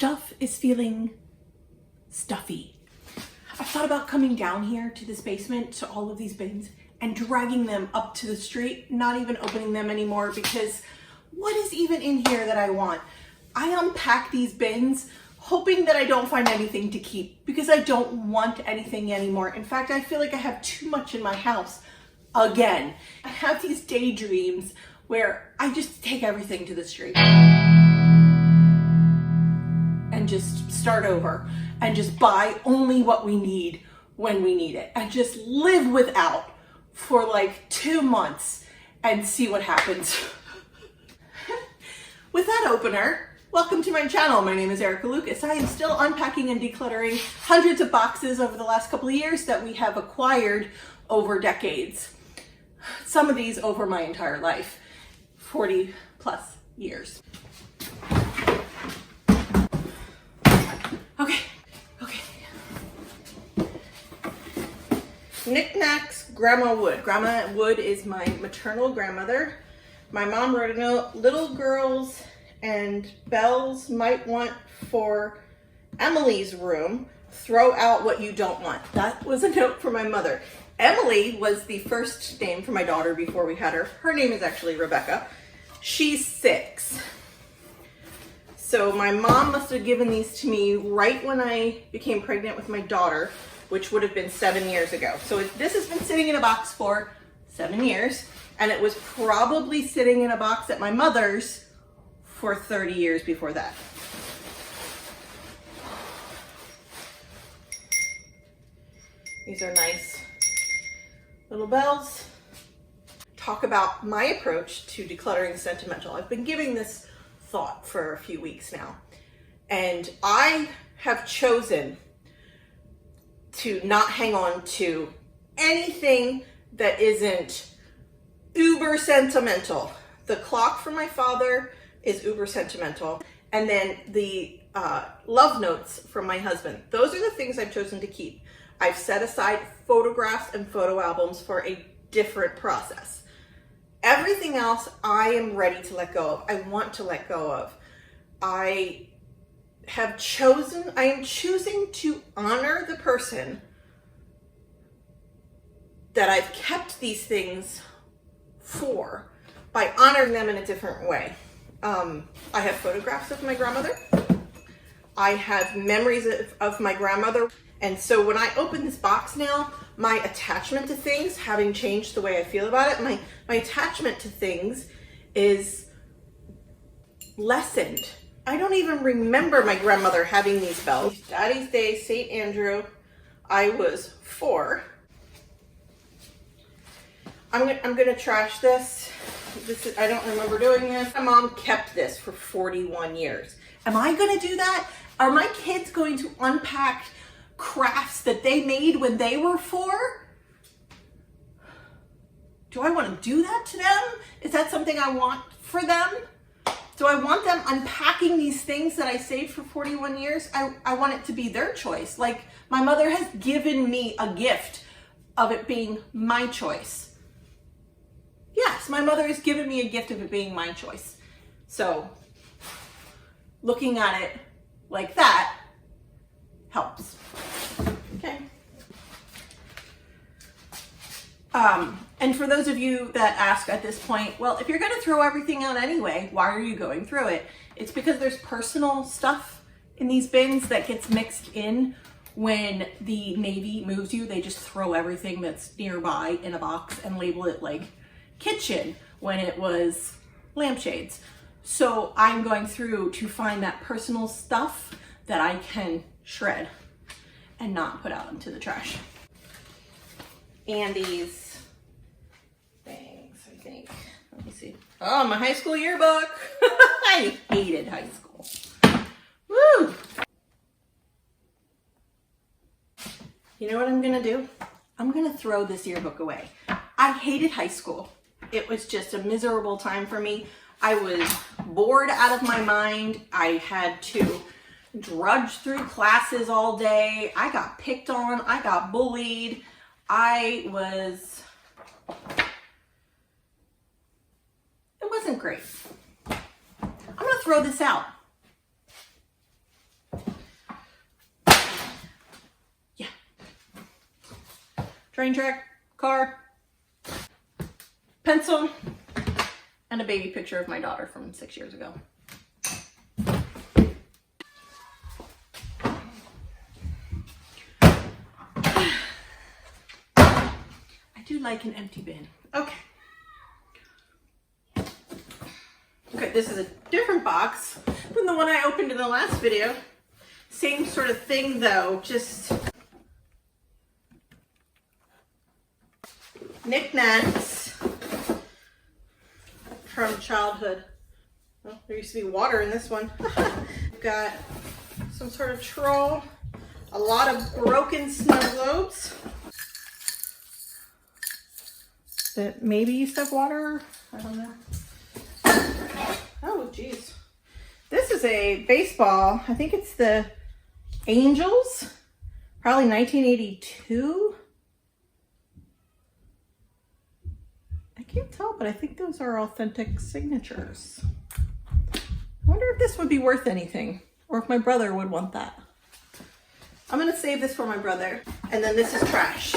stuff is feeling stuffy. I've thought about coming down here to this basement, to all of these bins, and dragging them up to the street, not even opening them anymore, because what is even in here that I want? I unpack these bins hoping that I don't find anything to keep, because I don't want anything anymore. In fact, I feel like I have too much in my house again. I have these daydreams where I just take everything to the street and just start over and just buy only what we need when we need it and just live without for like 2 months and see what happens. With that opener, welcome to my channel. My name is Erica Lucas. I am still unpacking and decluttering hundreds of boxes over the last couple of years that we have acquired over decades. Some of these over my entire life, 40 plus years. Okay. Knickknacks, Grandma Wood. Grandma Wood is my maternal grandmother. My mom wrote a note, little girls and Bells might want for Emily's room, throw out what you don't want. That was a note from my mother. Emily was the first name for my daughter before we had her. Her name is actually Rebecca. She's 6. So my mom must have given these to me right when I became pregnant with my daughter, which would have been 7 years ago. So this has been sitting in a box for 7 years, and it was probably sitting in a box at my mother's for 30 years before that. These are nice little bells. Talk about my approach to decluttering Sentimental. I've been giving this thought for a few weeks now, and I have chosen to not hang on to anything that isn't uber sentimental. The clock from my father is uber sentimental, and then the love notes from my husband. Those are the things I've chosen to keep. I've set aside photographs and photo albums for a different process. Everything else I am ready to let go of. I want to let go of. I am choosing to honor the person that I've kept these things for by honoring them in a different way. I have photographs of my grandmother. I have memories of my grandmother. And so when I open this box now, my attachment to things, having changed the way I feel about it, my attachment to things is lessened. I don't even remember my grandmother having these bells. Daddy's Day, St. Andrew, I was 4. I'm gonna trash this. I don't remember doing this. My mom kept this for 41 years. Am I gonna do that? Are my kids going to unpack crafts that they made when they were 4? Do I want to do that to them? Is that something I want for them? Do I want them unpacking these things that I saved for 41 years? I want it to be their choice. Like, my mother has given me a gift of it being my choice. Yes, my mother has given me a gift of it being my choice. So, looking at it like that helps. Okay. And for those of you that ask at this point, well, if you're going to throw everything out anyway, why are you going through it? It's because there's personal stuff in these bins that gets mixed in. When the Navy moves you, they just throw everything that's nearby in a box and label it like kitchen when it was lampshades. So I'm going through to find that personal stuff that I can shred and not put out into the trash. Andy's things, I think. Let me see. Oh, my high school yearbook. I hated high school. Woo! You know what I'm gonna do? I'm gonna throw this yearbook away. I hated high school. It was just a miserable time for me. I was bored out of my mind. I had to drudge through classes all day. I got picked on. I got bullied. It wasn't great. I'm gonna throw this out. train track, car, pencil, and a baby picture of my daughter from 6 years ago. I do like an empty bin. Okay. Okay, this is a different box than the one I opened in the last video. Same sort of thing though, just knickknacks from childhood. Well, there used to be water in this one. Got some sort of troll, a lot of broken snow globes that maybe used to have water. I don't know. Oh, geez. This is a baseball. I think it's the Angels, probably 1982. I can't tell, but I think those are authentic signatures. I wonder if this would be worth anything, or if my brother would want that. I'm gonna save this for my brother, and then this is trash.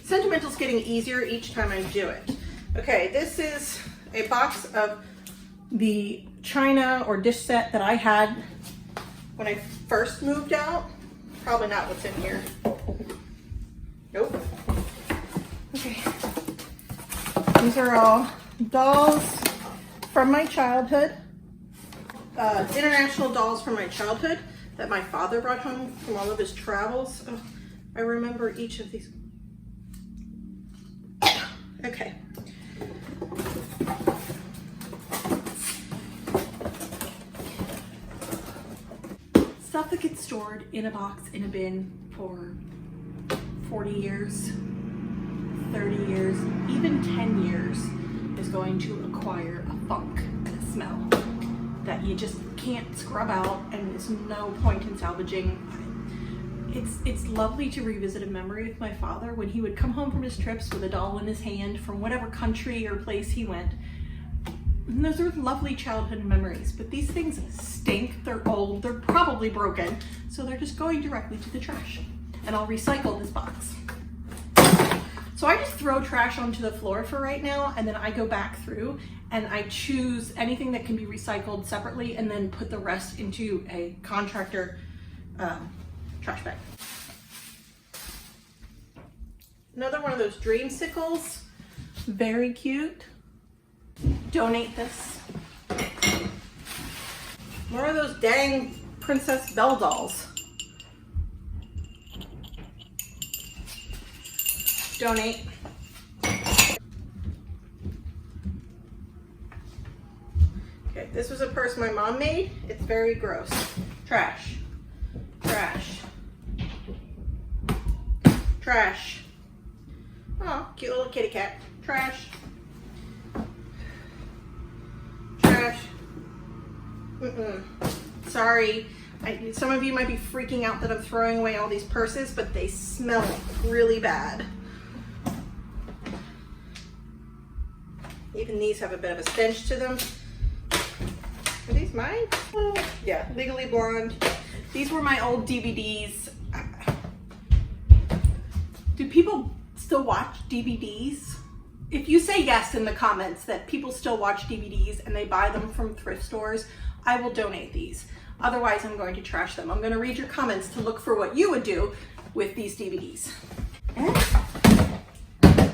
Sentimental's getting easier each time I do it. Okay, this is a box of the china or dish set that I had when I first moved out. Probably not what's in here. Nope. Okay. These are all dolls from my childhood. International dolls from my childhood that my father brought home from all of his travels. Oh, I remember each of these. Okay. Stuff that gets stored in a box, in a bin for 40 years, 30 years, even 10 years is going to acquire a funk, a smell that you just can't scrub out, and there's no point in salvaging. It's lovely to revisit a memory with my father when he would come home from his trips with a doll in his hand from whatever country or place he went. And those are lovely childhood memories, but these things stink, they're old, they're probably broken, so they're just going directly to the trash. And I'll recycle this box. So I just throw trash onto the floor for right now, and then I go back through and I choose anything that can be recycled separately and then put the rest into a contractor trash bag. Another one of those dreamsicles, very cute. Donate this. More of those dang Princess Belle dolls. Donate. Okay, this was a purse my mom made. It's very gross. Trash. Trash. Trash. Oh, cute little kitty cat. Trash. Trash. Sorry. Some of you might be freaking out that I'm throwing away all these purses, but they smell really bad. Even these have a bit of a stench to them. Are these mine? Oh, yeah, Legally Blonde. These were my old DVDs. Do people still watch DVDs? If you say yes in the comments that people still watch DVDs and they buy them from thrift stores, I will donate these. Otherwise, I'm going to trash them. I'm going to read your comments to look for what you would do with these DVDs. And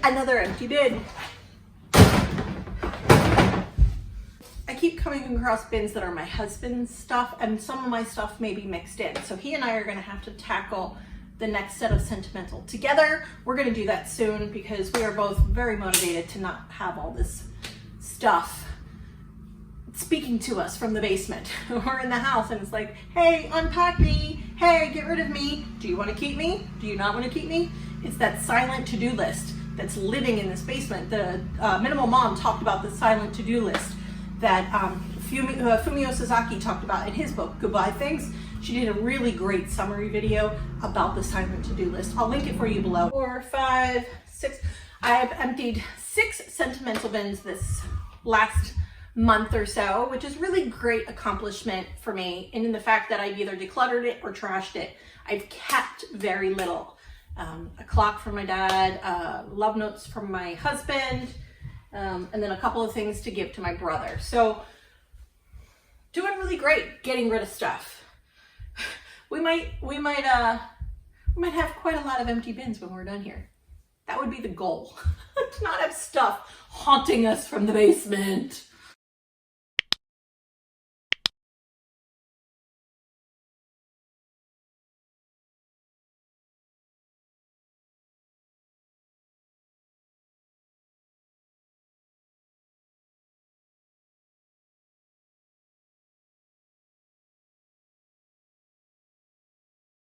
another empty bin. I keep coming across bins that are my husband's stuff, and some of my stuff may be mixed in. So he and I are going to have to tackle the next set of Sentimental together. We're going to do that soon because we are both very motivated to not have all this stuff speaking to us from the basement. We're in the house and it's like, hey, unpack me. Hey, get rid of me. Do you want to keep me? Do you not want to keep me? It's that silent to-do list that's living in this basement. The Minimal Mom talked about the silent to-do list that Fumio Sasaki talked about in his book, Goodbye Things. She did a really great summary video about the silent to-do list. I'll link it for you below. 4, 5, 6. I have emptied 6 Sentimental bins this last month or so, which is really great accomplishment for me. And in the fact that I've either decluttered it or trashed it, I've kept very little. A clock from my dad, love notes from my husband, and then a couple of things to give to my brother. So doing really great getting rid of stuff. We might have quite a lot of empty bins when we're done here. That would be the goal. To not have stuff haunting us from the basement.